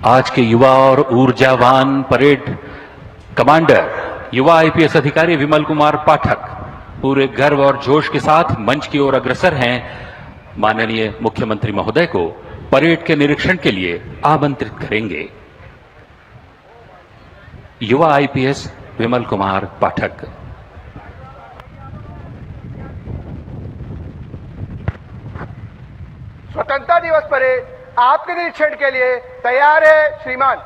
आज के युवा और ऊर्जावान परेड कमांडर युवा आईपीएस अधिकारी विमल कुमार पाठक पूरे गर्व और जोश के साथ मंच की ओर अग्रसर हैं। माननीय मुख्यमंत्री महोदय को परेड के निरीक्षण के लिए आमंत्रित करेंगे। युवा आईपीएस विमल कुमार पाठक। स्वतंत्रता दिवस परेड आपके निरीक्षण के लिए तैयार है श्रीमान।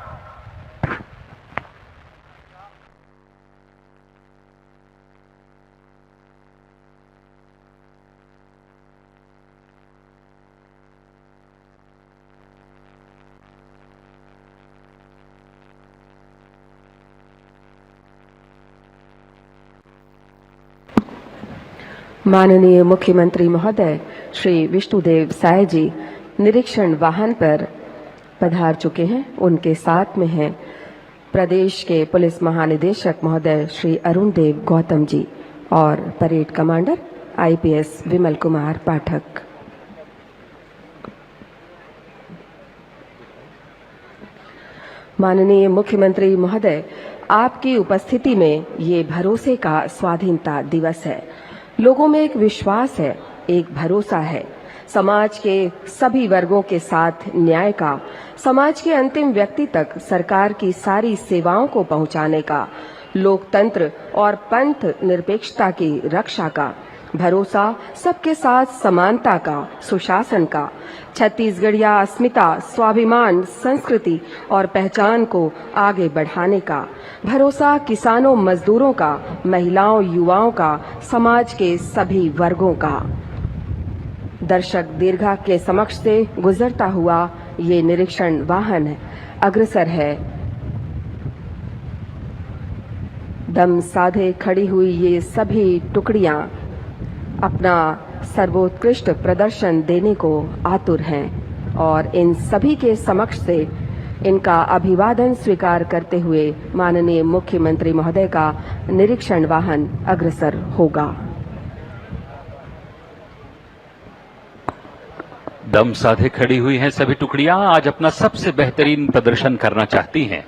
माननीय मुख्यमंत्री महोदय श्री विष्णुदेव साय जी निरीक्षण वाहन पर पधार चुके हैं। उनके साथ में हैं प्रदेश के पुलिस महानिदेशक महोदय श्री अरुण देव गौतम जी और परेड कमांडर आईपीएस विमल कुमार पाठक। माननीय मुख्यमंत्री महोदय, आपकी उपस्थिति में ये भरोसे का स्वाधीनता दिवस है। लोगों में एक विश्वास है, एक भरोसा है समाज के सभी वर्गों के साथ न्याय का, समाज के अंतिम व्यक्ति तक सरकार की सारी सेवाओं को पहुंचाने का, लोकतंत्र और पंथ निरपेक्षता की रक्षा का, भरोसा सबके साथ समानता का, सुशासन का, छत्तीसगढ़िया अस्मिता, स्वाभिमान, संस्कृति और पहचान को आगे बढ़ाने का, भरोसा किसानों मजदूरों का, महिलाओं युवाओं का, समाज के सभी वर्गों का। दर्शक दीर्घा के समक्ष से गुजरता हुआ ये निरीक्षण वाहन अग्रसर है। दम साधे खड़ी हुई ये सभी टुकड़ियां अपना सर्वोत्कृष्ट प्रदर्शन देने को आतुर हैं और इन सभी के समक्ष से इनका अभिवादन स्वीकार करते हुए माननीय मुख्यमंत्री महोदय का निरीक्षण वाहन अग्रसर होगा। दम साधे खड़ी हुई हैं सभी टुकड़ियां, आज अपना सबसे बेहतरीन प्रदर्शन करना चाहती हैं।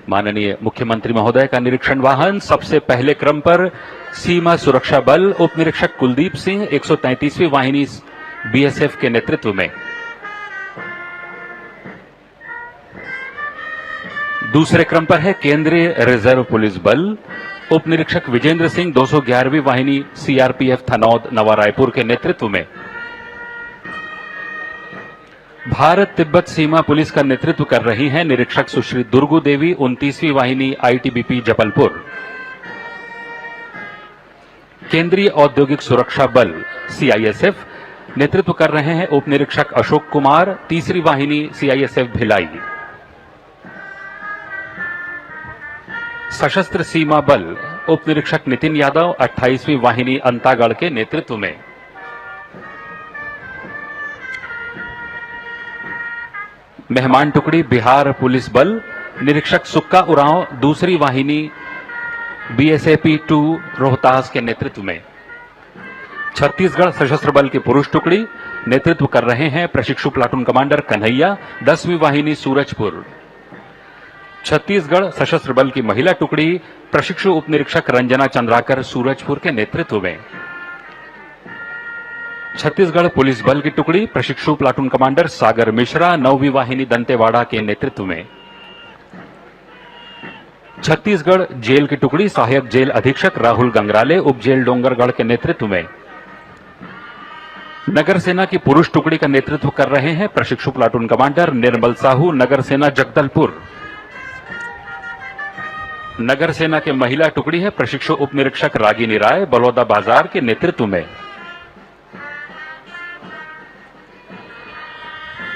माननीय मुख्यमंत्री महोदय का निरीक्षण वाहन सबसे पहले क्रम पर सीमा सुरक्षा बल उप निरीक्षक कुलदीप सिंह 133वीं वाहिनी बीएसएफ के नेतृत्व में, दूसरे क्रम पर है केंद्रीय रिजर्व पुलिस बल उप निरीक्षक विजेंद्र सिंह 211वीं वाहिनी सीआरपीएफ थनौद नवा रायपुर के नेतृत्व में, भारत तिब्बत सीमा पुलिस का नेतृत्व कर रही हैं निरीक्षक सुश्री दुर्गु देवी 29वीं वाहिनी आईटीबीपी जबलपुर, केंद्रीय औद्योगिक सुरक्षा बल सीआईएसएफ नेतृत्व कर रहे हैं उप निरीक्षक अशोक कुमार 3री वाहिनी सीआईएसएफ भिलाई, सशस्त्र सीमा बल उप निरीक्षक नितिन यादव 28वीं वाहिनी अंतागढ़ के नेतृत्व में, मेहमान टुकड़ी बिहार पुलिस बल निरीक्षक सुक्का उरांव 2री वाहिनी बीएसएपी 2 रोहतास के नेतृत्व में, छत्तीसगढ़ सशस्त्र बल की पुरुष टुकड़ी नेतृत्व कर रहे हैं प्रशिक्षु प्लाटून कमांडर कन्हैया 10वीं वाहिनी सूरजपुर, छत्तीसगढ़ सशस्त्र बल की महिला टुकड़ी प्रशिक्षु उप निरीक्षक रंजना चंद्राकर सूरजपुर के नेतृत्व में, छत्तीसगढ़ पुलिस बल की टुकड़ी प्रशिक्षु प्लाटून कमांडर सागर मिश्रा 9वीं वाहिनी दंतेवाड़ा के नेतृत्व में, छत्तीसगढ़ जेल की टुकड़ी सहायक जेल अधीक्षक राहुल गंगराले उप जेल डोंगरगढ़ के नेतृत्व में, नगर सेना की पुरुष टुकड़ी का नेतृत्व कर रहे हैं प्रशिक्षु प्लाटून कमांडर निर्मल साहू नगर सेना जगदलपुर, नगर सेना के महिला टुकड़ी है प्रशिक्षु उप निरीक्षक रागिनी राय बलौदा बाजार के नेतृत्व में,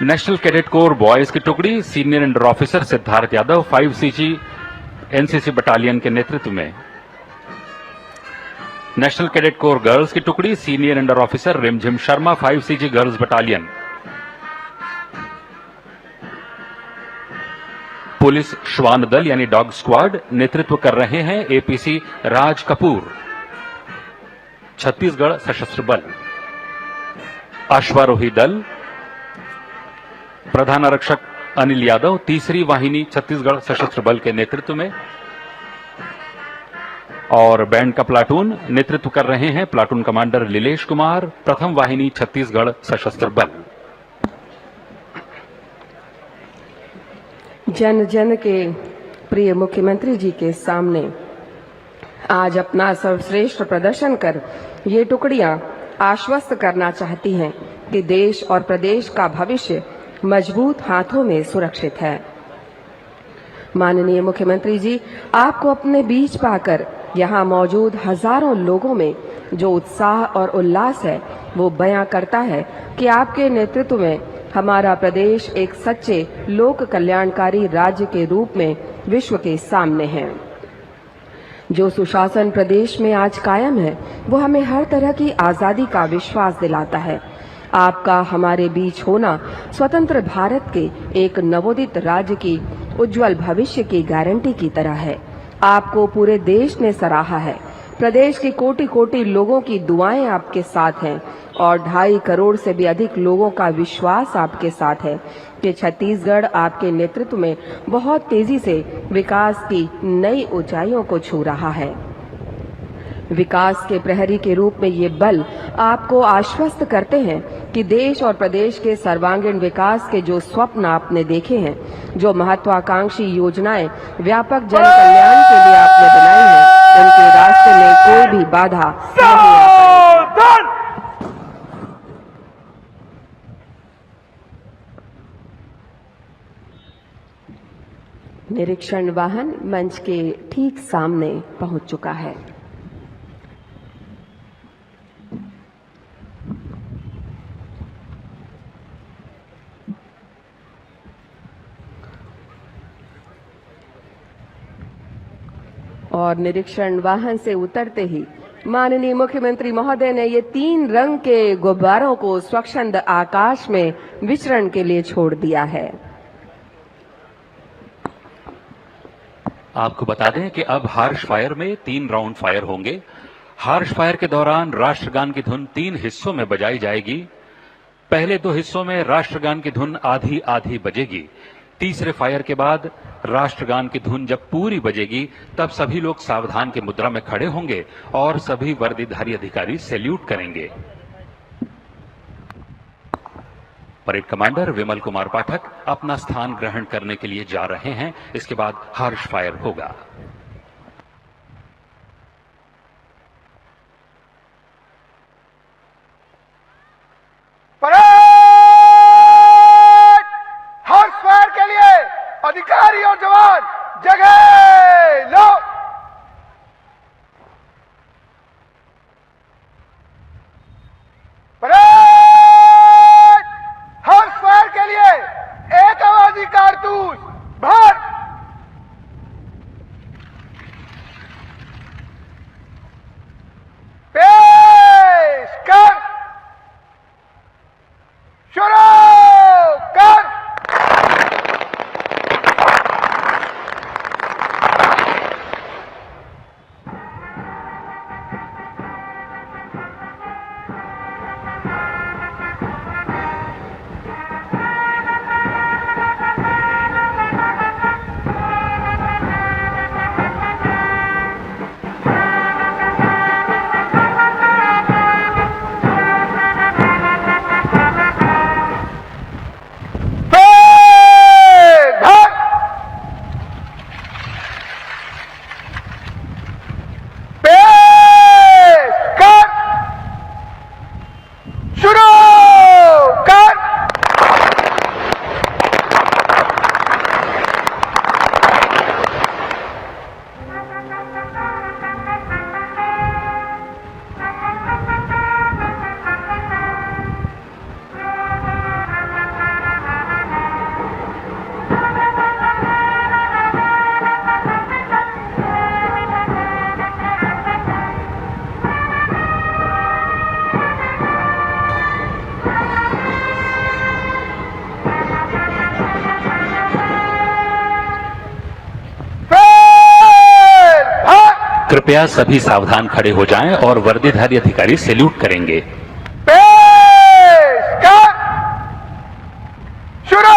नेशनल कैडेट कोर बॉयज की टुकड़ी senior under officer Siddharth Yadav 5CG NCC battalion के नेतृत्व में, नेशनल कैडेट कोर गर्ल्स की टुकड़ी सीनियर अंडर ऑफिसर रिमझिम Sharma 5CG girls battalion, police श्वान दल यानी डॉग स्क्वाड नेतृत्व कर रहे हैं एपीसी राज कपूर, छत्तीसगढ़ सशस्त्र बल, अश्वारोही दल प्रधान आरक्षक अनिल यादव तीसरी वाहिनी छत्तीसगढ़ सशस्त्र बल के नेतृत्व में, और बैंड का प्लाटून नेतृत्व कर रहे हैं प्लाटून कमांडर लीलेश कुमार, प्रथम वाहिनी छत्तीसगढ़ सशस्त्र बल। जन जन के प्रिय मुख्यमंत्री जी के सामने आज अपना सर्वश्रेष्ठ प्रदर्शन कर ये टुकड़ियां आश्वस्त करना चाहती हैं कि देश और प्रदेश का भविष्य मजबूत हाथों में सुरक्षित है। माननीय मुख्यमंत्री जी, आपको अपने बीच पाकर यहाँ मौजूद हजारों लोगों में जो उत्साह और उल्लास है वो बयां करता है कि आपके नेतृत्व में हमारा प्रदेश एक सच्चे लोक कल्याणकारी राज्य के रूप में विश्व के सामने है। जो सुशासन प्रदेश में आज कायम है वो हमें हर तरह की आजादी का विश्वास दिलाता है। आपका हमारे बीच होना स्वतंत्र भारत के एक नवोदित राज्य की उज्जवल भविष्य की गारंटी की तरह है। आपको पूरे देश ने सराहा है। प्रदेश के कोटि कोटि लोगों की दुआएं आपके साथ हैं और 2.5 करोड़ से भी अधिक लोगों का विश्वास आपके साथ है कि छत्तीसगढ़ आपके नेतृत्व में बहुत तेजी से विकास की नई ऊंचाइयों को छू रहा है। विकास के प्रहरी के रूप में ये बल आपको आश्वस्त करते हैं कि देश और प्रदेश के सर्वांगीण विकास के जो स्वप्न आपने देखे हैं, जो महत्वाकांक्षी योजनाएं व्यापक जन कल्याण के लिए आपने बनाई हैं, उनके रास्ते में कोई भी बाधा नहीं आ पाएगी। निरीक्षण वाहन मंच के ठीक सामने पहुंच चुका है। और निरीक्षण वाहन से उतरते ही माननीय मुख्यमंत्री महोदय ने ये 3 रंग के गुब्बारों को स्वच्छंद आकाश में विचरण के लिए छोड़ दिया है। आपको बता दें कि अब हार्श फायर में 3 राउंड फायर होंगे। हार्श फायर के दौरान राष्ट्रगान की धुन 3 हिस्सों में बजाई जाएगी। पहले 2 हिस्सों में राष्ट्रगान की धुन आधी आधी बजेगी। तीसरे फायर के बाद राष्ट्रगान की धुन जब पूरी बजेगी तब सभी लोग सावधान की मुद्रा में खड़े होंगे और सभी वर्दीधारी अधिकारी सैल्यूट करेंगे। परेड कमांडर विमल कुमार पाठक अपना स्थान ग्रहण करने के लिए जा रहे हैं। इसके बाद हार्श फायर होगा। हार्श फायर के लिए अधिकारी और जवान जगह लो। हार्श फायर के लिए एक आवाजी कारतूस भर। पेश कर। शुरू कर। कृपया सभी सावधान खड़े हो जाएं और वर्दीधारी अधिकारी सैल्यूट करेंगे। पेश कर। शुरू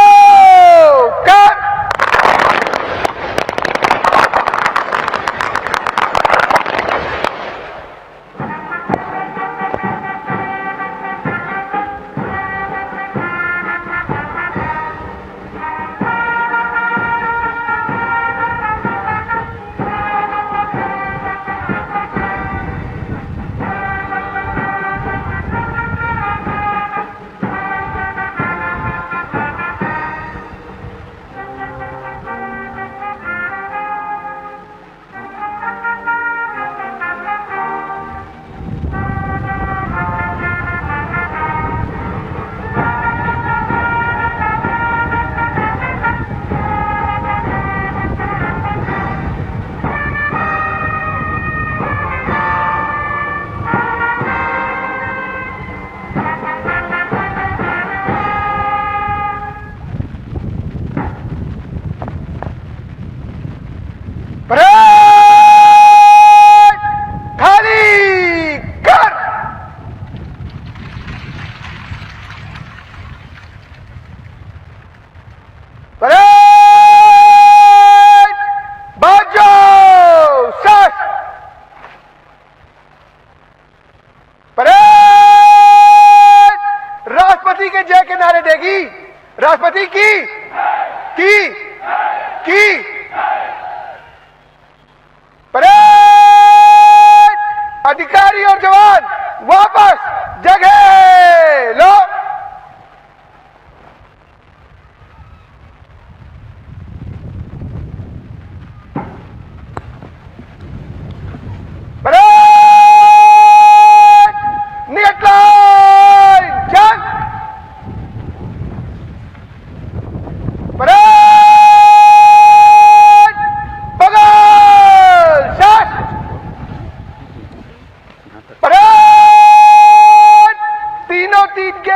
के जय के नारे देगी? राष्ट्रपति की परेड, अधिकारी और जवान वापस जगह लो।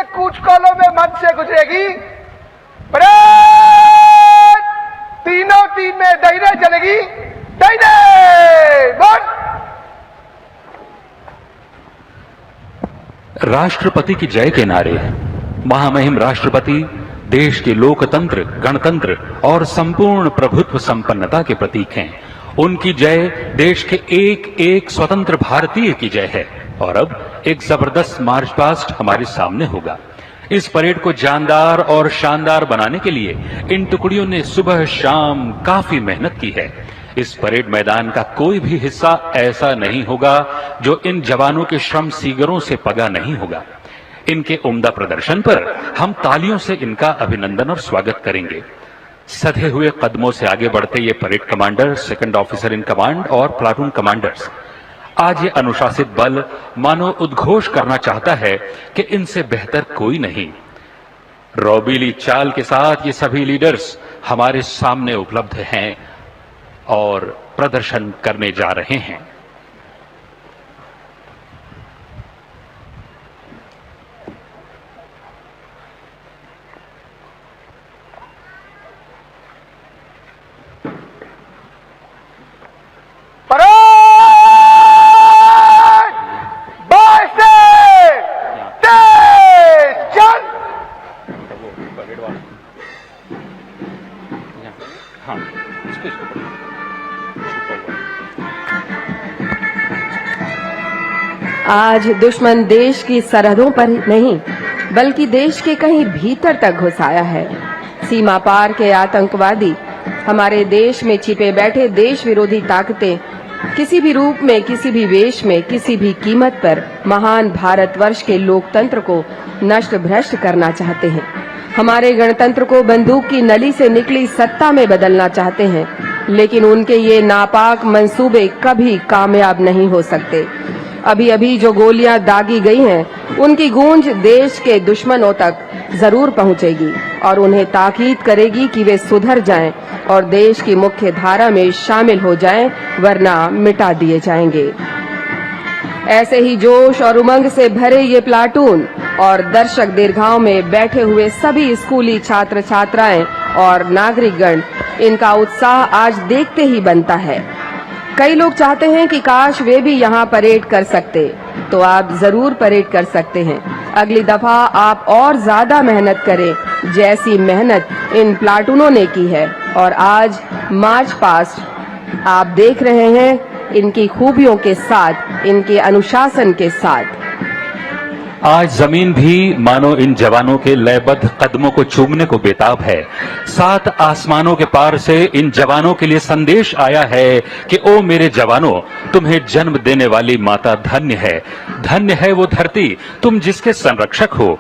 कूच कॉलों में मंच से गुजरेगी। परेड तीनों तीन में दाहिने चलेगी। दाहिने बोल। राष्ट्रपति की जय के नारे महामहिम राष्ट्रपति देश के लोकतंत्र, गणतंत्र और संपूर्ण प्रभुत्व संपन्नता के प्रतीक हैं। उनकी जय देश के एक एक स्वतंत्र भारतीय की जय है। और अब एक जबरदस्त मार्च पास्ट हमारे सामने होगा। इस परेड को जानदार और शानदार बनाने के लिए इन टुकड़ियों ने सुबह शाम काफी मेहनत की है। इस परेड मैदान का कोई भी हिस्सा ऐसा नहीं होगा जो इन जवानों के श्रम सीगरों से पगा नहीं होगा। इनके उम्दा प्रदर्शन पर हम तालियों से इनका अभिनंदन और स्वागत करेंगे। सधे हुए कदमों से आगे बढ़ते ये parade commander, second officer in command और प्लाटून कमांडर्स, आज ये अनुशासित बल मानो उद्घोष करना चाहता है कि इनसे बेहतर कोई नहीं। रौबीली चाल के साथ ये सभी लीडर्स हमारे सामने उपलब्ध हैं और प्रदर्शन करने जा रहे हैं। आज दुश्मन देश की सरहदों पर नहीं बल्कि देश के कहीं भीतर तक घुस आया है। सीमा पार के आतंकवादी, हमारे देश में छिपे बैठे देश विरोधी ताकतें किसी भी रूप में, किसी भी वेश में, किसी भी कीमत पर महान भारतवर्ष के लोकतंत्र को नष्ट भ्रष्ट करना चाहते हैं। हमारे गणतंत्र को बंदूक की नली से निकली सत्ता में बदलना चाहते हैं, लेकिन उनके ये नापाक मंसूबे कभी कामयाब नहीं हो सकते। अभी अभी जो गोलियां दागी गई हैं, उनकी गूंज देश के दुश्मनों तक जरूर पहुंचेगी और उन्हें ताकीद करेगी कि वे सुधर जाएं और देश की मुख्य धारा में शामिल हो जाएं, वरना मिटा दिए जाएंगे। ऐसे ही जोश और उमंग से भरे ये प्लाटून और दर्शक दीर्घाओं में बैठे हुए सभी स्कूली छात्र छात्राएं और नागरिकगण, इनका उत्साह आज देखते ही बनता है। कई लोग चाहते हैं कि काश वे भी यहाँ परेड कर सकते, तो आप जरूर परेड कर सकते हैं। अगली दफा आप और ज्यादा मेहनत करें, जैसी मेहनत इन प्लाटूनों ने की है। और आज मार्च पास्ट आप देख रहे हैं इनकी खूबियों के साथ, इनके अनुशासन के साथ। आज जमीन भी मानो इन जवानों के लयबद्ध कदमों को चूमने को बेताब है। सात आसमानों के पार से इन जवानों के लिए संदेश आया है कि ओ मेरे जवानों, तुम्हें जन्म देने वाली माता धन्य है। धन्य है वो धरती तुम जिसके संरक्षक हो।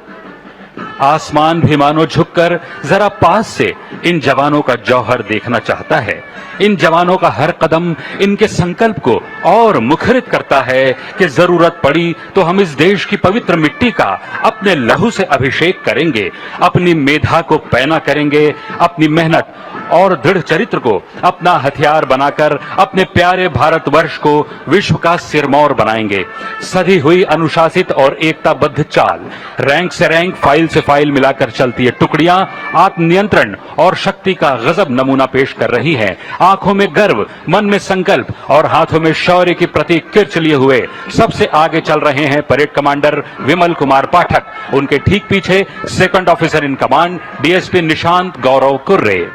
आसमान भी मानो झुककर जरा पास से इन जवानों का जौहर देखना चाहता है। इन जवानों का हर कदम इनके संकल्प को और मुखरित करता है कि जरूरत पड़ी तो हम इस देश की पवित्र मिट्टी का अपने लहू से अभिषेक करेंगे, अपनी मेधा को पैना करेंगे, अपनी मेहनत और दृढ़ चरित्र को अपना हथियार बनाकर अपने प्यारे भारतवर्ष को विश्व का सिरमौर बनाएंगे। सधी हुई अनुशासित और एकताबद्ध चाल, रैंक से रैंक, फाइल से फाइल मिलाकर चलती है टुकड़ियां आत्मनियंत्रण और शक्ति का गजब नमूना पेश कर रही हैं। आंखों में गर्व, मन में संकल्प और हाथों में शौर्य की प्रतीक किर्च लिए हुए सबसे आगे चल रहे हैं परेड कमांडर विमल कुमार पाठक। उनके ठीक पीछे second officer in command DSP Nishant Gaurav Kurre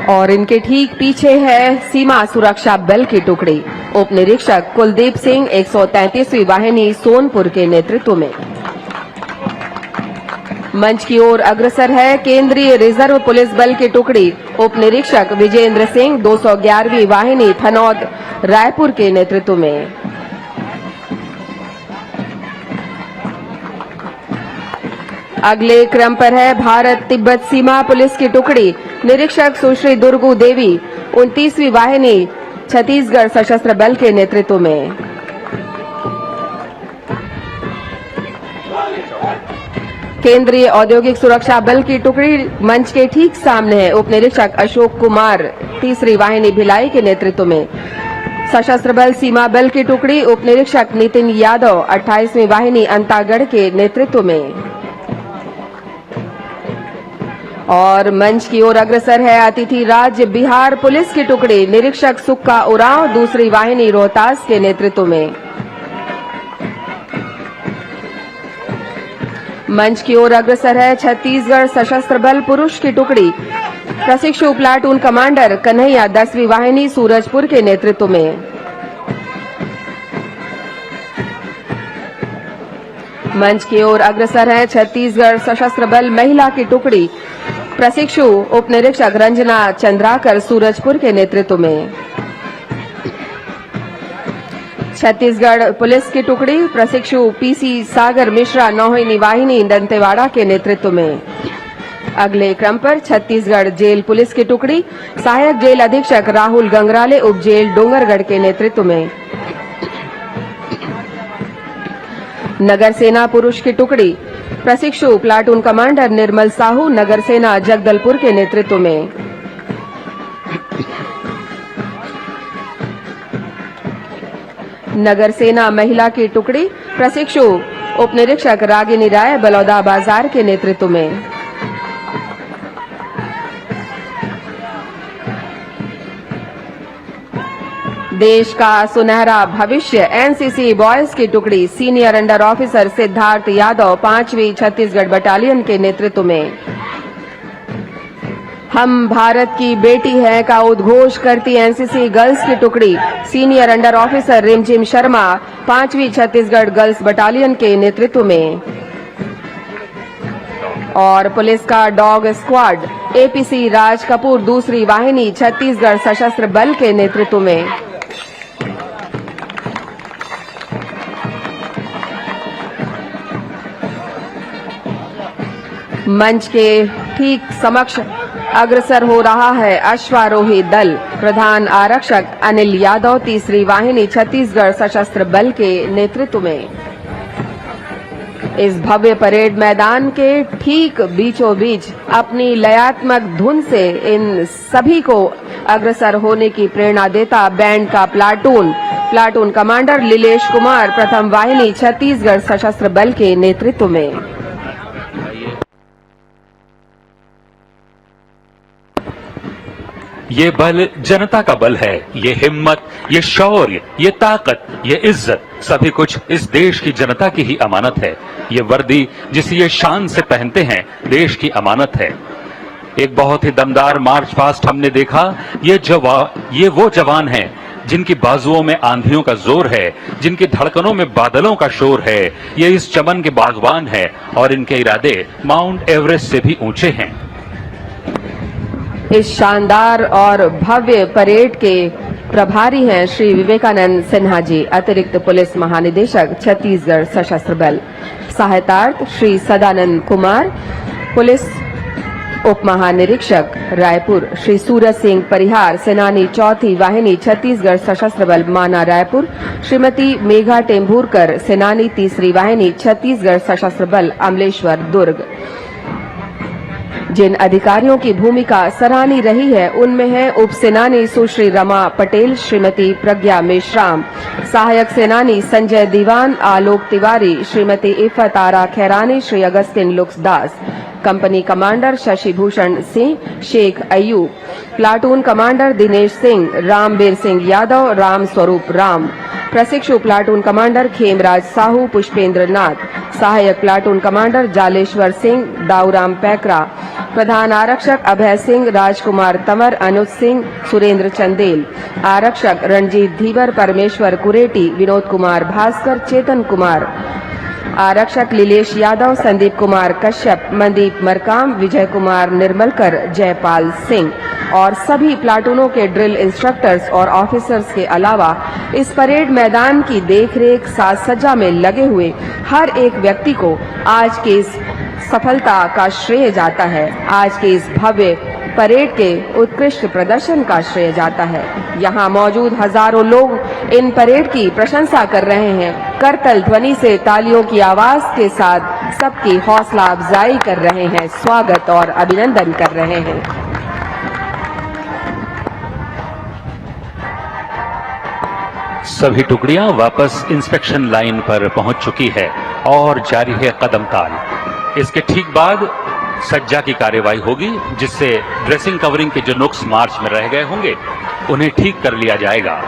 और इनके ठीक पीछे है सीमा सुरक्षा बल की टुकड़ी, उप निरीक्षक कुलदीप सिंह 133वीं वाहिनी सोनपुर के नेतृत्व में। मंच की ओर अग्रसर है केंद्रीय रिजर्व पुलिस बल की टुकड़ी उप निरीक्षक विजेंद्र सिंह 211वीं वाहिनी थनौद रायपुर के नेतृत्व में। अगले क्रम पर है भारत तिब्बत सीमा पुलिस की टुकड़ी निरीक्षक सुश्री दुर्गू देवी 29वीं वाहिनी छत्तीसगढ़ सशस्त्र बल के नेतृत्व में। केंद्रीय औद्योगिक सुरक्षा बल की टुकड़ी मंच के ठीक सामने है उप निरीक्षक अशोक कुमार 3री वाहिनी भिलाई के नेतृत्व में। सशस्त्र बल सीमा बल की टुकड़ी उप निरीक्षक नितिन यादव 28वीं वाहिनी अंतागढ़ के नेतृत्व में। और मंच की ओर अग्रसर है अतिथि राज्य बिहार पुलिस की टुकड़ी निरीक्षक सुक्का उरांव 2री वाहिनी रोहतास के नेतृत्व में। मंच की ओर अग्रसर है छत्तीसगढ़ सशस्त्र बल पुरुष की टुकड़ी प्रशिक्षु प्लाटून कमांडर कन्हैया 10वीं वाहिनी सूरजपुर के नेतृत्व में। मंच की ओर अग्रसर है छत्तीसगढ़ सशस्त्र बल महिला की टुकड़ी प्रशिक्षु उप निरीक्षक रंजना चंद्राकर सूरजपुर के नेतृत्व में। छत्तीसगढ़ पुलिस की टुकड़ी प्रशिक्षु पीसी सागर मिश्रा 9वीं वाहिनी दंतेवाड़ा के नेतृत्व में। अगले क्रम पर छत्तीसगढ़ जेल पुलिस की टुकड़ी सहायक जेल अधीक्षक राहुल गंगराले उप जेल डोंगरगढ़ के नेतृत्व में। नगर सेना पुरुष की टुकड़ी प्रशिक्षु प्लाटून कमांडर निर्मल साहू नगर सेना जगदलपुर के नेतृत्व में। नगर सेना महिला की टुकड़ी प्रशिक्षु उप निरीक्षक रागिनी राय बलौदा बाजार के नेतृत्व में। देश का सुनहरा भविष्य एनसीसी बॉयज की टुकड़ी senior under officer Siddharth Yadav 5वीं छत्तीसगढ़ बटालियन के नेतृत्व में। हम भारत की बेटी है का उद्घोष करती एनसीसी गर्ल्स की टुकड़ी सीनियर अंडर ऑफिसर रिमझिम शर्मा 5वीं छत्तीसगढ़ गर्ल्स बटालियन के नेतृत्व में। और पुलिस का dog squad APC Raj Kapoor 2री वाहिनी छत्तीसगढ़ सशस्त्र बल के नेतृत्व में। मंच के ठीक समक्ष अग्रसर हो रहा है अश्वारोही दल प्रधान आरक्षक अनिल यादव 3री वाहिनी छत्तीसगढ़ सशस्त्र बल के नेतृत्व में। इस भव्य परेड मैदान के ठीक बीचों बीच अपनी लयात्मक धुन से इन सभी को अग्रसर होने की प्रेरणा देता बैंड का प्लाटून कमांडर लीलेश कुमार 1म वाहिनी छत्तीसगढ़ सशस्त्र बल के नेतृत्व में। ये बल जनता का बल है। ये हिम्मत, ये शौर्य, ये ताकत, ये इज्जत सभी कुछ इस देश की जनता की ही अमानत है। ये वर्दी जिसे ये शान से पहनते हैं देश की अमानत है। एक बहुत ही दमदार मार्च पास्ट हमने देखा। ये वो जवान हैं जिनकी बाजुओं में आंधियों का जोर है, जिनकी धड़कनों में बादलों का शोर है। ये इस चमन के बागवान हैं और इनके इरादे माउंट एवरेस्ट से भी ऊंचे हैं। इस शानदार और भव्य परेड के प्रभारी हैं श्री विवेकानंद सिन्हा जी, अतिरिक्त पुलिस महानिदेशक छत्तीसगढ़ सशस्त्र बल। सहायतार्थ श्री सदानंद कुमार, पुलिस उप महानिरीक्षक रायपुर। श्री सूरज सिंह परिहार, सेनानी 4थी वाहिनी छत्तीसगढ़ सशस्त्र बल माना रायपुर। श्रीमती मेघा टेम्भूरकर, सेनानी 3री वाहिनी छत्तीसगढ़ सशस्त्र बल अमलेश्वर दुर्ग। जिन अधिकारियों की भूमिका सराहनीय रही है उनमें है उप सेनानी सुश्री रमा पटेल, श्रीमती प्रज्ञा मेश्राम, सहायक सेनानी Sanjay Diwan, Alok Tiwari, Shrimati Iffat Ara Khairani, Shri Augustin Luksdas, company commander Shashibhushan Singh, Sheikh Ayub, platoon commander Dinesh Singh, Rambir Singh Yadav, Ram Swaroop Ram, प्रशिक्षु प्लाटून कमांडर खेमराज साहू, पुष्पेंद्र नाथ, सहायक प्लाटून कमांडर जालेश्वर सिंह, दाऊराम पैकरा, प्रधान आरक्षक अभय सिंह, राजकुमार तंवर, अनुज सिंह, सुरेंद्र चंदेल, आरक्षक रणजीत धीवर, परमेश्वर कुरेटी, विनोद कुमार भास्कर, चेतन कुमार, आरक्षक लीलेश यादव, संदीप कुमार कश्यप, मनदीप मरकाम, विजय कुमार निर्मलकर, जयपाल सिंह और सभी प्लाटूनों के ड्रिल इंस्ट्रक्टर्स और ऑफिसर्स के अलावा इस परेड मैदान की देखरेख साज सज्जा में लगे हुए हर एक व्यक्ति को आज के इस सफलता का श्रेय जाता है। आज के इस भव्य परेड के उत्कृष्ट प्रदर्शन का श्रेय जाता है। यहाँ मौजूद हजारों लोग इन परेड की प्रशंसा कर रहे हैं। करतल ध्वनि से तालियों की आवाज के साथ सबकी हौसला अफजाई कर रहे हैं, स्वागत और अभिनंदन कर रहे हैं। सभी टुकड़ियां वापस इंस्पेक्शन लाइन पर पहुंच चुकी है और जारी है कदम ताल। इसके ठीक बाद सज्जा की कार्यवाही होगी, जिससे ड्रेसिंग कवरिंग के जो नुक्स मार्च में रह गए होंगे उन्हें ठीक कर लिया जाएगा।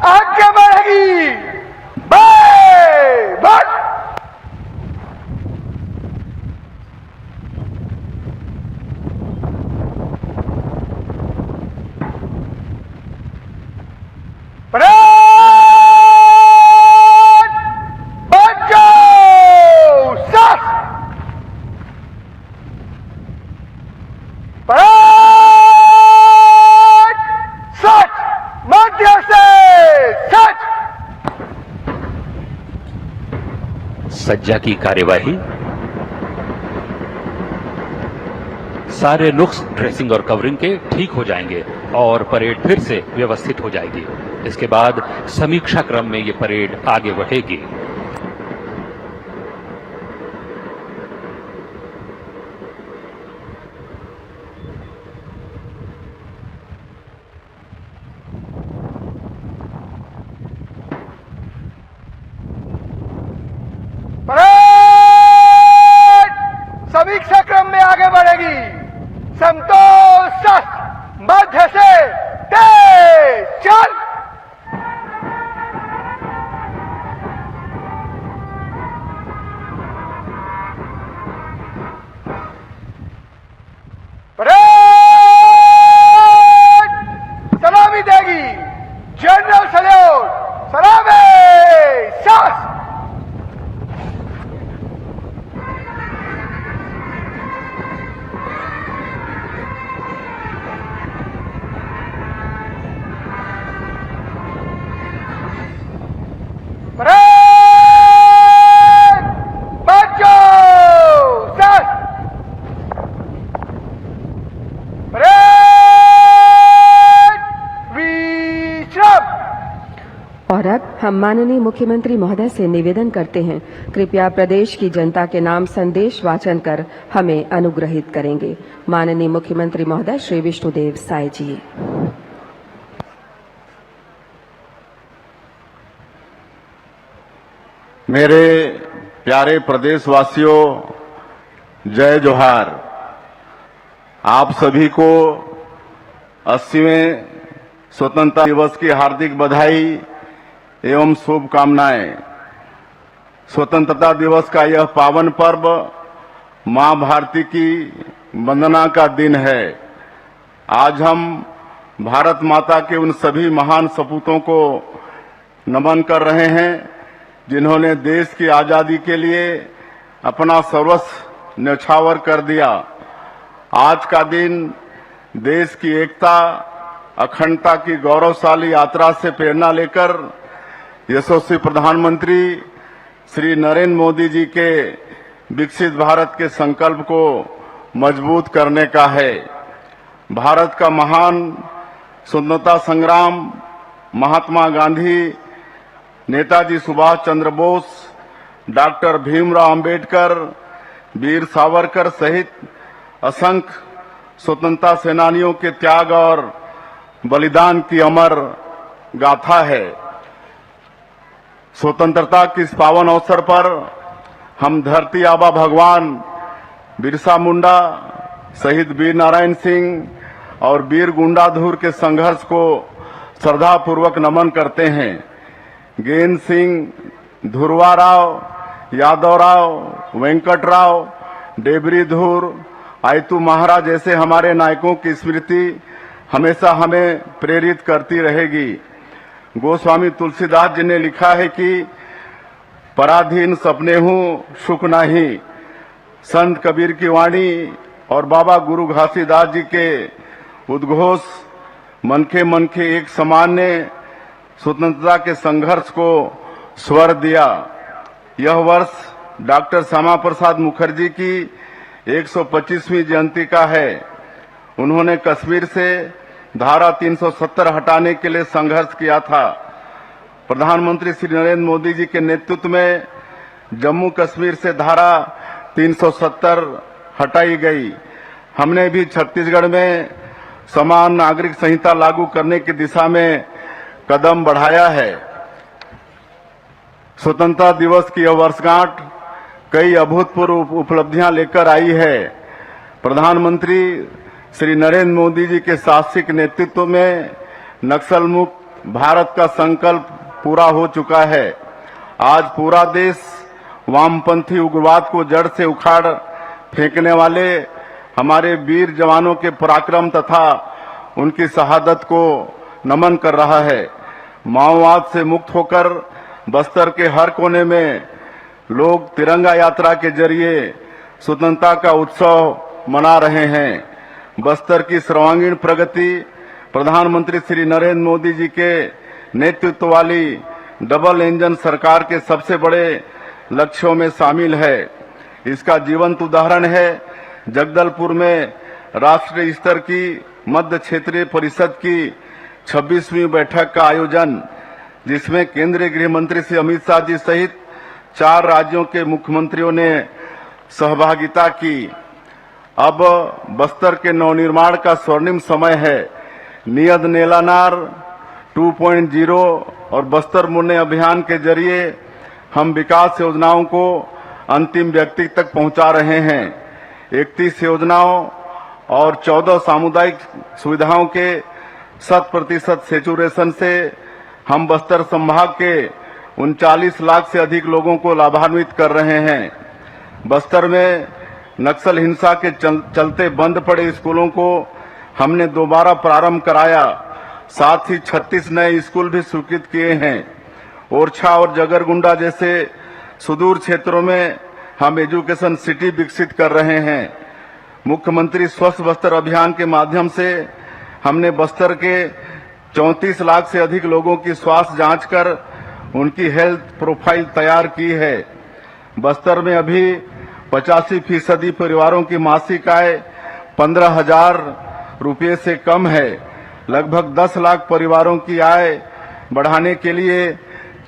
आगे बढ़ेगी। Bye bye. सज्जा की कार्यवाही, सारे नुक्स ड्रेसिंग और कवरिंग के ठीक हो जाएंगे और परेड फिर से व्यवस्थित हो जाएगी। इसके बाद समीक्षा क्रम में ये परेड आगे बढ़ेगी। समीक्षा क्रम में आगे बढ़ेगी। संतोष मध्य से तेज चल। सलामी देगी जनरल सल्यूट। सलामी सास। और अब हम माननीय मुख्यमंत्री महोदय से निवेदन करते हैं, कृपया प्रदेश की जनता के नाम संदेश वाचन कर हमें अनुग्रहित करेंगे। माननीय मुख्यमंत्री महोदय श्री विष्णुदेव साय जी। मेरे प्यारे प्रदेशवासियों, जय जोहार। आप सभी को 80वें स्वतंत्रता दिवस की हार्दिक बधाई एवं शुभकामनाएं। स्वतंत्रता दिवस का यह पावन पर्व मां भारती की वंदना का दिन है। आज हम भारत माता के उन सभी महान सपूतों को नमन कर रहे हैं जिन्होंने देश की आजादी के लिए अपना सर्वस्व न्यौछावर कर दिया। आज का दिन देश की एकता, अखंडता की गौरवशाली यात्रा से प्रेरणा लेकर यशस्वी प्रधानमंत्री श्री नरेंद्र मोदी जी के विकसित भारत के संकल्प को मजबूत करने का है। भारत का महान स्वतंत्रता संग्राम महात्मा गांधी, नेताजी सुभाष चंद्र बोस, डॉक्टर भीमराव अंबेडकर, वीर सावरकर सहित असंख्य स्वतंत्रता सेनानियों के त्याग और बलिदान की अमर गाथा है। स्वतंत्रता के इस पावन अवसर पर हम धरती आबा भगवान बिरसा मुंडा, शहीद वीर नारायण सिंह और वीर गुंडाधुर के संघर्ष को श्रद्धा पूर्वक नमन करते हैं। गेंद सिंह, ध्रुवा राव, यादव राव, वेंकट राव, डेबरी धूर, आयतू महाराज जैसे हमारे नायकों की स्मृति हमेशा हमें प्रेरित करती रहेगी। गोस्वामी तुलसीदास जी ने लिखा है कि पराधीन सपने हूँ सुख नाही, संत कबीर की वाणी और बाबा गुरु घासीदास जी के उद्घोष मनखे एक समान ने स्वतंत्रता के संघर्ष को स्वर दिया। यह वर्ष डॉक्टर श्यामा प्रसाद मुखर्जी की 125वीं जयंती का है। उन्होंने कश्मीर से धारा 370 हटाने के लिए संघर्ष किया था। प्रधानमंत्री श्री नरेंद्र मोदी जी के नेतृत्व में जम्मू कश्मीर से धारा 370 हटाई गई। हमने भी छत्तीसगढ़ में समान नागरिक संहिता लागू करने की दिशा में कदम बढ़ाया है। स्वतंत्रता दिवस की यह वर्षगांठ कई अभूतपूर्व उपलब्धियां लेकर आई है। प्रधानमंत्री श्री नरेंद्र मोदी जी के साहसिक नेतृत्व में नक्सल मुक्त भारत का संकल्प पूरा हो चुका है। आज पूरा देश वामपंथी उग्रवाद को जड़ से उखाड़ फेंकने वाले हमारे वीर जवानों के पराक्रम तथा उनकी शहादत को नमन कर रहा है। माओवाद से मुक्त होकर बस्तर के हर कोने में लोग तिरंगा यात्रा के जरिए स्वतंत्रता का उत्सव मना रहे हैं। बस्तर की सर्वांगीण प्रगति प्रधानमंत्री श्री नरेंद्र मोदी जी के नेतृत्व वाली डबल इंजन सरकार के सबसे बड़े लक्ष्यों में शामिल है। इसका जीवंत उदाहरण है जगदलपुर में राष्ट्रीय स्तर की मध्य क्षेत्रीय परिषद की 26वीं बैठक का आयोजन, जिसमें केंद्रीय गृह मंत्री श्री अमित शाह जी सहित 4 राज्यों के मुख्यमंत्रियों ने सहभागिता की। अब बस्तर के नवनिर्माण का स्वर्णिम समय है। नियत नेलानार 2.0 और बस्तर मुन्ने अभियान के जरिए हम विकास योजनाओं को अंतिम व्यक्ति तक पहुंचा रहे हैं। 31 योजनाओं और 14 सामुदायिक सुविधाओं के 100% सैचुरेशन से हम बस्तर संभाग के 39 लाख से अधिक लोगों को लाभान्वित कर रहे हैं। बस्तर में नक्सल हिंसा के चलते बंद पड़े स्कूलों को हमने दोबारा प्रारंभ कराया। साथ ही 36 नए स्कूल भी स्वीकृत किए हैं। ओरछा और जगरगुंडा जैसे सुदूर क्षेत्रों में हम एजुकेशन सिटी विकसित कर रहे हैं। मुख्यमंत्री स्वस्थ बस्तर अभियान के माध्यम से हमने बस्तर के 34 लाख से अधिक लोगों की स्वास्थ्य जांच कर उनकी हेल्थ प्रोफाइल तैयार की है। बस्तर में अभी 85% परिवारों की मासिक आय 15,000 रुपये से कम है। लगभग 10 लाख परिवारों की आय बढ़ाने के लिए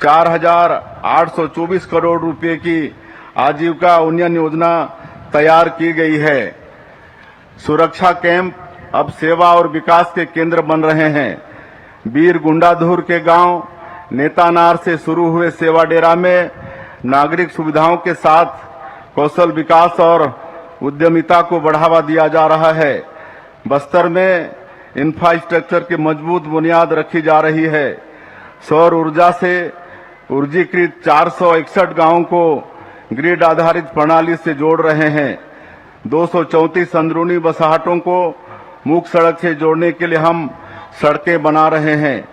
4,824 करोड़ रुपए की आजीविका उन्नयन योजना तैयार की गई है। सुरक्षा कैंप अब सेवा और विकास के केंद्र बन रहे हैं। वीर गुंडाधुर के गांव नेतानार से शुरू हुए सेवा डेरा में नागरिक सुविधाओं के साथ कौशल विकास और उद्यमिता को बढ़ावा दिया जा रहा है। बस्तर में इंफ्रास्ट्रक्चर की मजबूत बुनियाद रखी जा रही है। सौर ऊर्जा से ऊर्जीकृत 461 गांवों को ग्रिड आधारित प्रणाली से जोड़ रहे हैं। 234 अंदरूनी बसाहटों को मुख्य सड़क से जोड़ने के लिए हम सड़कें बना रहे हैं।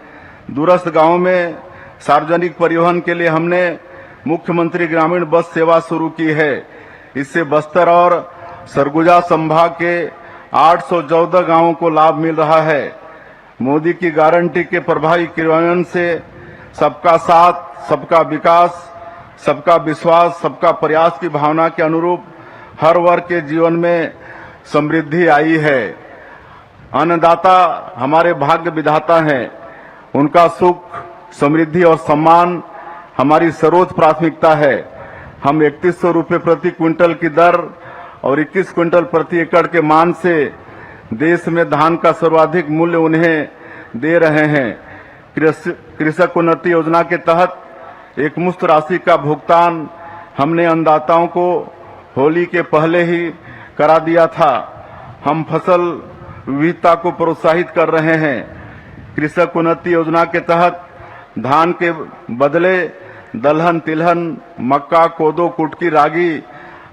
दूरस्थ गांवों में सार्वजनिक परिवहन के लिए हमने मुख्यमंत्री ग्रामीण बस सेवा शुरू की है। इससे बस्तर और सरगुजा संभाग के 814 गांवों को लाभ मिल रहा है। मोदी की गारंटी के प्रभावी क्रियान्वयन से सबका साथ, सबका विकास, सबका विश्वास, सबका प्रयास की भावना के अनुरूप हर वर्ग के जीवन में समृद्धि आई है। अन्नदाता हमारे भाग्य विधाता हैं। उनका सुख, समृद्धि और सम्मान हमारी सर्वोच्च प्राथमिकता है। हम 3100 रुपये प्रति क्विंटल की दर और 21 क्विंटल प्रति एकड़ के मान से देश में धान का सर्वाधिक मूल्य उन्हें दे रहे हैं। कृषक उन्नति योजना के तहत एक मुश्त राशि का भुगतान हमने अन्नदाताओं को होली के पहले ही करा दिया था। हम फसल विविधता को प्रोत्साहित कर रहे हैं। कृषक उन्नति योजना के तहत धान के बदले दलहन, तिलहन, मक्का, कोदो, कुटकी, रागी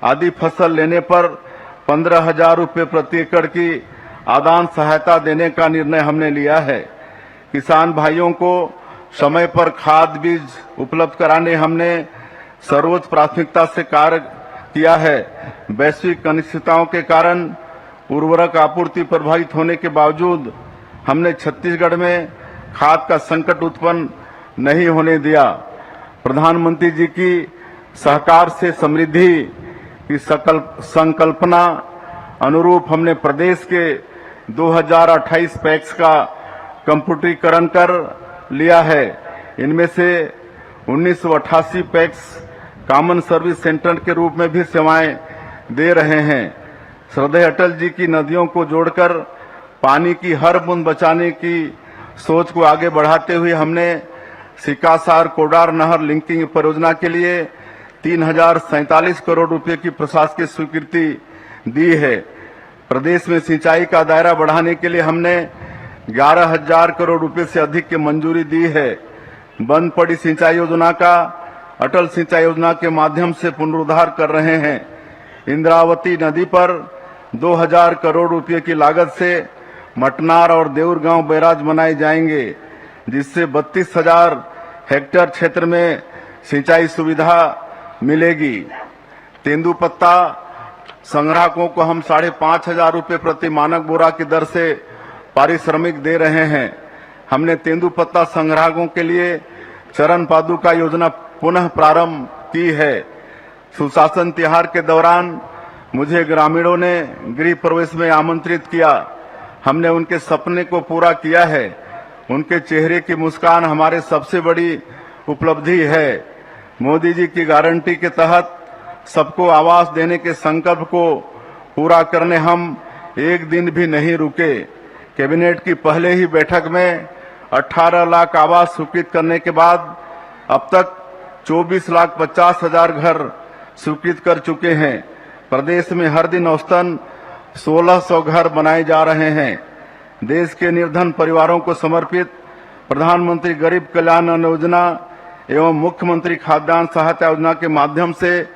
आदि फसल लेने पर 15,000 रुपये प्रति एकड़ की आदान सहायता देने का निर्णय हमने लिया है। किसान भाइयों को समय पर खाद बीज उपलब्ध कराने हमने सर्वोच्च प्राथमिकता से कार्य किया है। वैश्विक अनिश्चितताओं के कारण उर्वरक आपूर्ति प्रभावित होने के बावजूद हमने छत्तीसगढ़ में खाद का संकट उत्पन्न नहीं होने दिया। प्रधानमंत्री जी की सहकार से समृद्धि की संकल्पना अनुरूप हमने प्रदेश के 2028 पैक्स का कंप्यूटरीकरण कर लिया है। इनमें से 1988 पैक्स कॉमन सर्विस सेंटर के रूप में भी सेवाएं दे रहे हैं। श्रद्धेय अटल जी की नदियों को जोड़कर पानी की हर बूंद बचाने की सोच को आगे बढ़ाते हुए हमने सिकासार कोडार नहर लिंकिंग परियोजना के लिए 3,047 करोड़ रुपए की प्रशासकीय स्वीकृति दी है। प्रदेश में सिंचाई का दायरा बढ़ाने के लिए हमने 11,000 करोड़ रुपए से अधिक की मंजूरी दी है। बंद पड़ी सिंचाई योजना का अटल सिंचाई योजना के माध्यम से पुनरुद्धार कर रहे हैं। इंद्रावती नदी पर 2,000 करोड़ रुपए की लागत से मटनार और देउर गांव बैराज बनाए जाएंगे, जिससे 32,000 हेक्टेयर क्षेत्र में सिंचाई सुविधा मिलेगी। तेंदुपत्ता संग्राहकों को हम 5,500 रुपए प्रति मानक बोरा की दर से पारिश्रमिक दे रहे हैं। हमने तेंदुपत्ता संग्राहकों के लिए चरण पादुका योजना पुनः प्रारंभ की है। सुशासन त्योहार के दौरान मुझे ग्रामीणों ने गृह प्रवेश में आमंत्रित किया। हमने उनके सपने को पूरा किया है। उनके चेहरे की मुस्कान हमारे सबसे बड़ी उपलब्धि है। मोदी जी की गारंटी के तहत सबको आवास देने के संकल्प को पूरा करने हम एक दिन भी नहीं रुके। कैबिनेट की पहले ही बैठक में 18 लाख आवास स्वीकृत करने के बाद अब तक 24,50,000 घर स्वीकृत कर चुके हैं। प्रदेश में हर दिन औसतन 1,600 घर बनाए जा रहे हैं। देश के निर्धन परिवारों को समर्पित प्रधानमंत्री गरीब कल्याण अन्न योजना एवं मुख्यमंत्री खाद्यान्न सहायता योजना के माध्यम से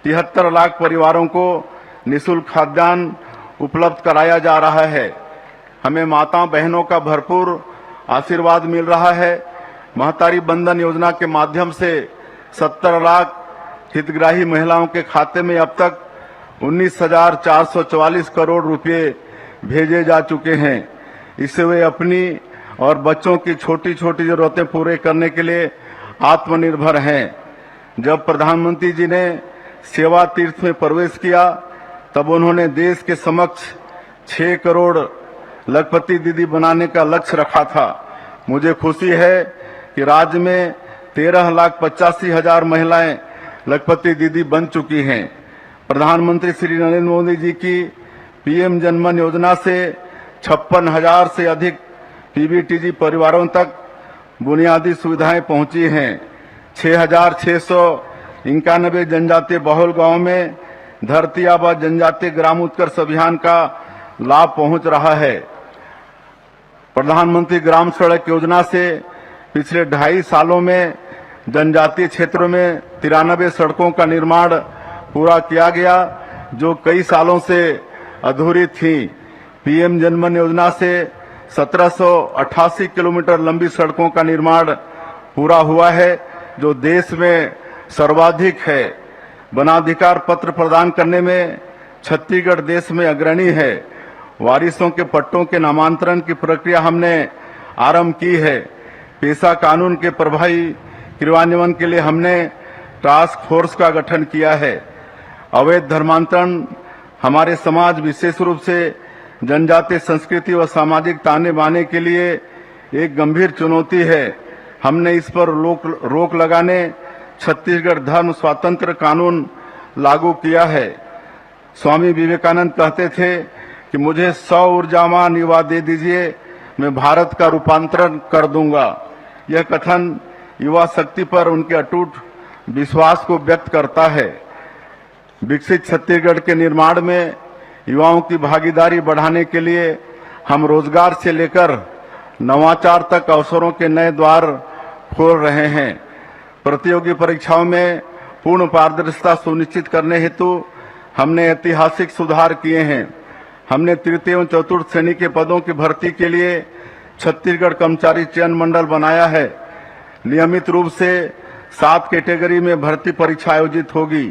73 लाख परिवारों को निःशुल्क खाद्यान्न उपलब्ध कराया जा रहा है। हमें माताओं बहनों का भरपूर आशीर्वाद मिल रहा है। महतारी बंधन योजना के माध्यम से 70 लाख हितग्राही महिलाओं के खाते में अब तक 19,444 करोड़ रुपए भेजे जा चुके हैं। इससे वे अपनी और बच्चों की छोटी छोटी जरूरतें पूरे करने के लिए आत्मनिर्भर हैं। जब प्रधानमंत्री जी ने सेवा तीर्थ में प्रवेश किया तब उन्होंने देश के समक्ष 6 करोड़ लखपति दीदी बनाने का लक्ष्य रखा था। मुझे खुशी है कि राज्य में 13,85,000 महिलाएं लखपति दीदी बन चुकी हैं। प्रधानमंत्री श्री नरेंद्र मोदी जी की पीएम जनधन योजना से 56,000 से अधिक पीबीटीजी परिवारों तक बुनियादी सुविधाएं पहुंची हैं। 6,691 जनजातीय बहुल गांव में धरती आबा जनजातीय ग्राम उत्कर्ष अभियान का लाभ पहुंच रहा है। प्रधानमंत्री ग्राम सड़क योजना से पिछले 2.5 सालों में जनजातीय क्षेत्रों में 93 सड़कों का निर्माण पूरा किया गया, जो कई सालों से अधूरी थी। पीएम जनधन योजना से 1788 किलोमीटर लंबी सड़कों का निर्माण पूरा हुआ है, जो देश में सर्वाधिक है। वनाधिकार पत्र प्रदान करने में छत्तीसगढ़ देश में अग्रणी है। वारिसों के पट्टों के नामांतरण की प्रक्रिया हमने आरंभ की है। पेशा कानून के प्रभावी क्रियान्वयन के लिए हमने टास्क फोर्स का गठन किया है। अवैध धर्मांतरण हमारे समाज, विशेष रूप से जनजातीय संस्कृति व सामाजिक ताने बाने के लिए एक गंभीर चुनौती है। हमने इस पर रोक लगाने छत्तीसगढ़ धर्म स्वातंत्र कानून लागू किया है। स्वामी विवेकानंद कहते थे कि मुझे 100 ऊर्जावान युवा दे दीजिए, मैं भारत का रूपांतरण कर दूंगा। यह कथन युवा शक्ति पर उनके अटूट विश्वास को व्यक्त करता है। विकसित छत्तीसगढ़ के निर्माण में युवाओं की भागीदारी बढ़ाने के लिए हम रोजगार से लेकर नवाचार तक अवसरों के नए द्वार खोल रहे हैं। प्रतियोगी परीक्षाओं में पूर्ण पारदर्शिता सुनिश्चित करने हेतु हमने ऐतिहासिक सुधार किए हैं। हमने तृतीय एवं चतुर्थ श्रेणी के पदों की भर्ती के लिए छत्तीसगढ़ कर्मचारी चयन मंडल बनाया है। नियमित रूप से 7 कैटेगरी में भर्ती परीक्षा आयोजित होगी।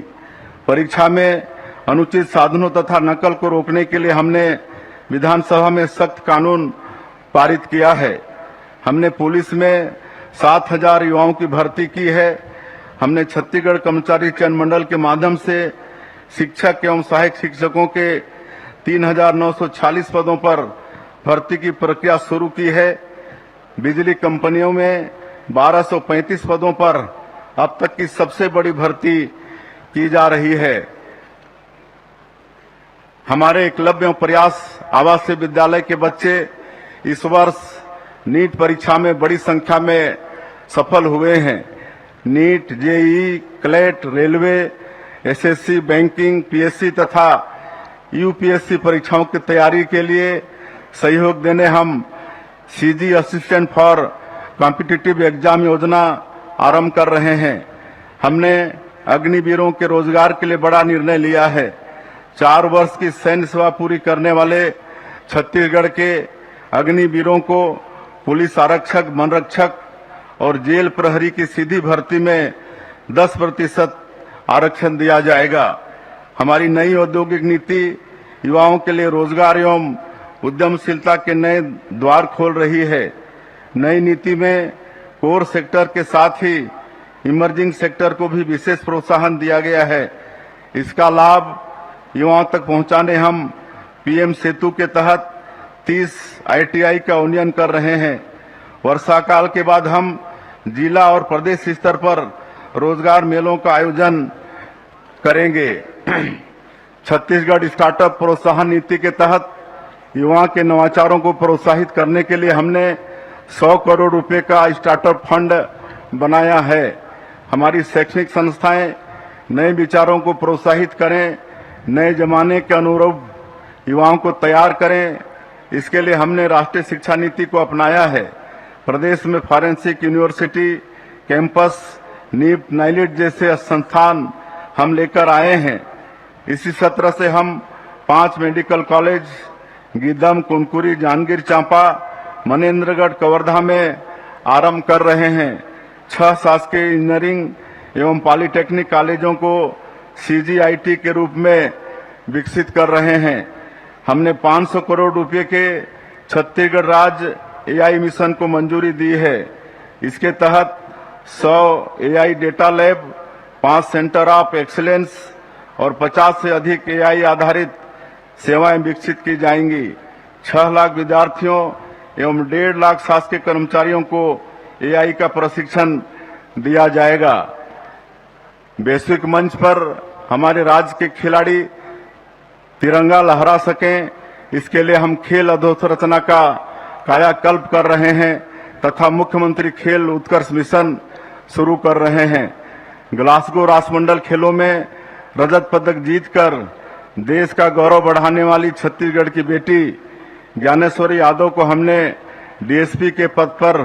परीक्षा में अनुचित साधनों तथा नकल को रोकने के लिए हमने विधानसभा में सख्त कानून पारित किया है। हमने पुलिस में 7,000 युवाओं की भर्ती की है। हमने छत्तीसगढ़ कर्मचारी चयन मंडल के माध्यम से शिक्षक एवं सहायक शिक्षकों के 3,946 पदों पर भर्ती की प्रक्रिया शुरू की है। बिजली कंपनियों में 1,235 पदों पर अब तक की सबसे बड़ी भर्ती की जा रही है। हमारे एकलव्य एवं प्रयास आवासीय विद्यालय के बच्चे इस वर्ष नीट परीक्षा में बड़ी संख्या में सफल हुए हैं। NEET, JEE, CLAT, railway, SSC, banking, PSC तथा यूपीएससी परीक्षाओं की तैयारी के लिए सहयोग देने हम CG assistant for competitive exam योजना आरंभ कर रहे हैं। हमने अग्निवीरों के रोजगार के लिए बड़ा निर्णय लिया है। 4 वर्ष की सैन्य सेवा पूरी करने वाले छत्तीसगढ़ के अग्निवीरों को पुलिस आरक्षक, वनरक्षक और जेल प्रहरी की सीधी भर्ती में 10% आरक्षण दिया जाएगा। हमारी नई औद्योगिक नीति युवाओं के लिए रोजगार एवं उद्यमशीलता के नए द्वार खोल रही है। नई नीति में कोर सेक्टर के साथ ही इमर्जिंग सेक्टर को भी विशेष प्रोत्साहन दिया गया है। इसका लाभ युवाओं तक पहुंचाने हम पीएम सेतु के तहत 30 आईटीआई का उन्नयन कर रहे हैं। वर्षा काल के बाद हम जिला और प्रदेश स्तर पर रोजगार मेलों का आयोजन करेंगे। छत्तीसगढ़ स्टार्टअप प्रोत्साहन नीति के तहत युवाओं के नवाचारों को प्रोत्साहित करने के लिए हमने 100 करोड़ रुपए का स्टार्टअप फंड बनाया है। हमारी शैक्षणिक संस्थाएं नए विचारों को प्रोत्साहित करें, नए जमाने के अनुरूप युवाओं को तैयार करें। इसके लिए हमने राष्ट्रीय शिक्षा नीति को अपनाया है। प्रदेश में forensic university, campus, NEET, NIELIT जैसे संस्थान हम लेकर आए हैं। इसी सत्र से हम 5 मेडिकल कॉलेज गीदम, कुनकुरी, जांजगीर चांपा, मनेन्द्रगढ़, कवर्धा में आरंभ कर रहे हैं। 6 शासकीय इंजीनियरिंग एवं पॉलिटेक्निक कॉलेजों को सीजीआईटी के रूप में विकसित कर रहे हैं। हमने 500 करोड़ रुपए के छत्तीसगढ़ राज्य एआई मिशन को मंजूरी दी है। इसके तहत 100 AI data lab, 5 centre of excellence और 50 से अधिक एआई आधारित सेवाएं विकसित की जाएंगी। 6 लाख विद्यार्थियों एवं 1.5 लाख शासकीय कर्मचारियों को एआई का प्रशिक्षण दिया जाएगा। वैश्विक मंच पर हमारे राज्य के खिलाड़ी तिरंगा लहरा सकें, इसके लिए हम खेल अधोसंरचना का कायाकल्प कर रहे हैं तथा मुख्यमंत्री खेल उत्कर्ष मिशन शुरू कर रहे हैं। ग्लासगो राष्ट्रमंडल खेलों में रजत पदक जीतकर देश का गौरव बढ़ाने वाली छत्तीसगढ़ की बेटी ज्ञानेश्वरी यादव को हमने डीएसपी के पद पर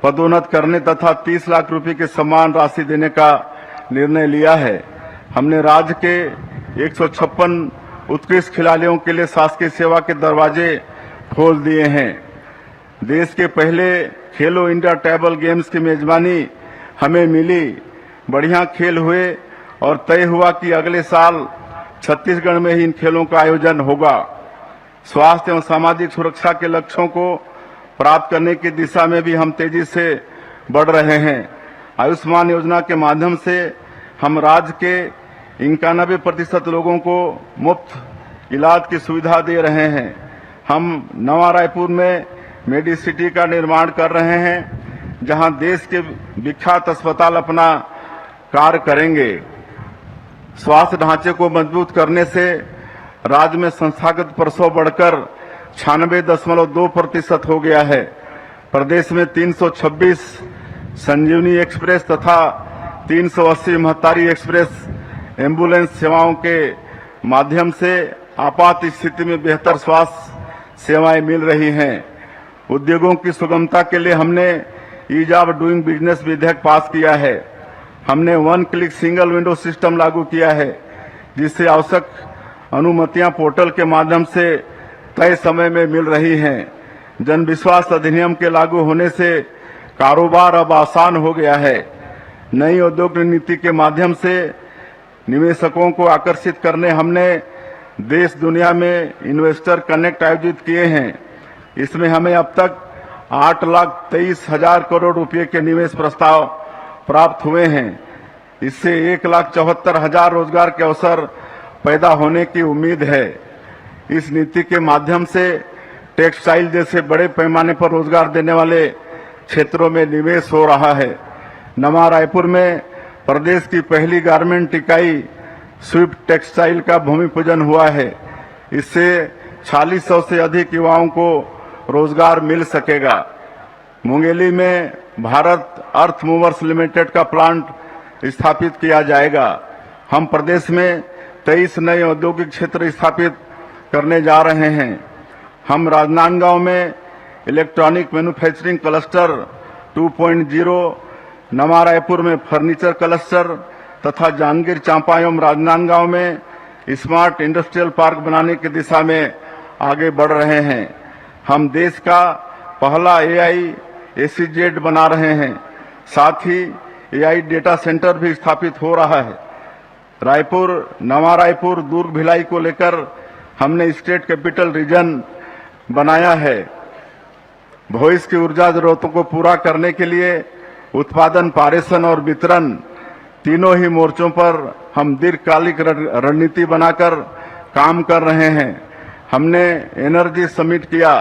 पदोन्नत करने तथा 30 लाख रुपए की सम्मान राशि देने का निर्णय लिया है। हमने राज्य के 156 उत्कृष्ट खिलाड़ियों के लिए शासकीय सेवा के दरवाजे खोल दिए हैं। देश के पहले खेलो इंडिया टेबल गेम्स की मेजबानी हमें मिली। बढ़िया खेल हुए और तय हुआ कि अगले साल छत्तीसगढ़ में ही इन खेलों का आयोजन होगा। स्वास्थ्य एवं सामाजिक सुरक्षा के लक्ष्यों को प्राप्त करने की दिशा में भी हम तेजी से बढ़ रहे हैं। आयुष्मान योजना के माध्यम से हम राज्य के 91% लोगों को मुफ्त इलाज की सुविधा दे रहे हैं। हम नवा रायपुर में मेडिसिटी का निर्माण कर रहे हैं, जहां देश के विख्यात अस्पताल अपना कार्य करेंगे। स्वास्थ्य ढांचे को मजबूत करने से राज्य में संस्थागत प्रसव बढ़कर 96.2% हो गया है। प्रदेश में 326 संजीवनी एक्सप्रेस तथा 380 महतारी एक्सप्रेस एम्बुलेंस सेवाओं के माध्यम से आपात स्थिति में बेहतर स्वास्थ्य सेवाएं मिल रही हैं। उद्योगों की सुगमता के लिए हमने ईज ऑफ डूइंग बिजनेस विधेयक पास किया है। हमने one click single window system लागू किया है, जिससे आवश्यक अनुमतियां पोर्टल के माध्यम से तय समय में मिल रही हैं। जन विश्वास अधिनियम के लागू होने से कारोबार अब आसान हो गया है। नई औद्योगिक नीति के माध्यम से निवेशकों को आकर्षित करने हमने देश दुनिया में इन्वेस्टर कनेक्ट आयोजित किए हैं। इसमें हमें अब तक 8,23,000 करोड़ रुपए के निवेश प्रस्ताव प्राप्त हुए हैं। इससे 1,74,000 रोजगार के अवसर पैदा होने की उम्मीद है। इस नीति के माध्यम से टेक्सटाइल जैसे बड़े पैमाने पर रोजगार देने वाले क्षेत्रों में निवेश हो रहा है। नवा रायपुर में प्रदेश की पहली गारमेंट इकाई स्विफ्ट टेक्सटाइल का भूमि पूजन हुआ है। इससे 4600 से अधिक युवाओं को रोजगार मिल सकेगा। मुंगेली में भारत अर्थ मूवर्स लिमिटेड का प्लांट स्थापित किया जाएगा। हम प्रदेश में 23 नए औद्योगिक क्षेत्र स्थापित करने जा रहे हैं। हम राजनांदगांव में इलेक्ट्रॉनिक मैन्युफैक्चरिंग क्लस्टर 2.0, नवा रायपुर में फर्नीचर क्लस्टर तथा जांजगीर चांपा एवं राजनांदगांव में स्मार्ट इंडस्ट्रियल पार्क बनाने की दिशा में आगे बढ़ रहे हैं। हम देश का पहला AI SEZ बना रहे हैं। साथ ही AI डेटा सेंटर भी स्थापित हो रहा है। रायपुर, नवा रायपुर, दुर्ग, भिलाई को लेकर हमने स्टेट कैपिटल रीजन बनाया है। भविष्य की ऊर्जा जरूरतों को पूरा करने के लिए उत्पादन, पारेषण और वितरण तीनों ही मोर्चों पर हम दीर्घकालिक रणनीति बनाकर काम कर रहे हैं। हमने एनर्जी समिट किया,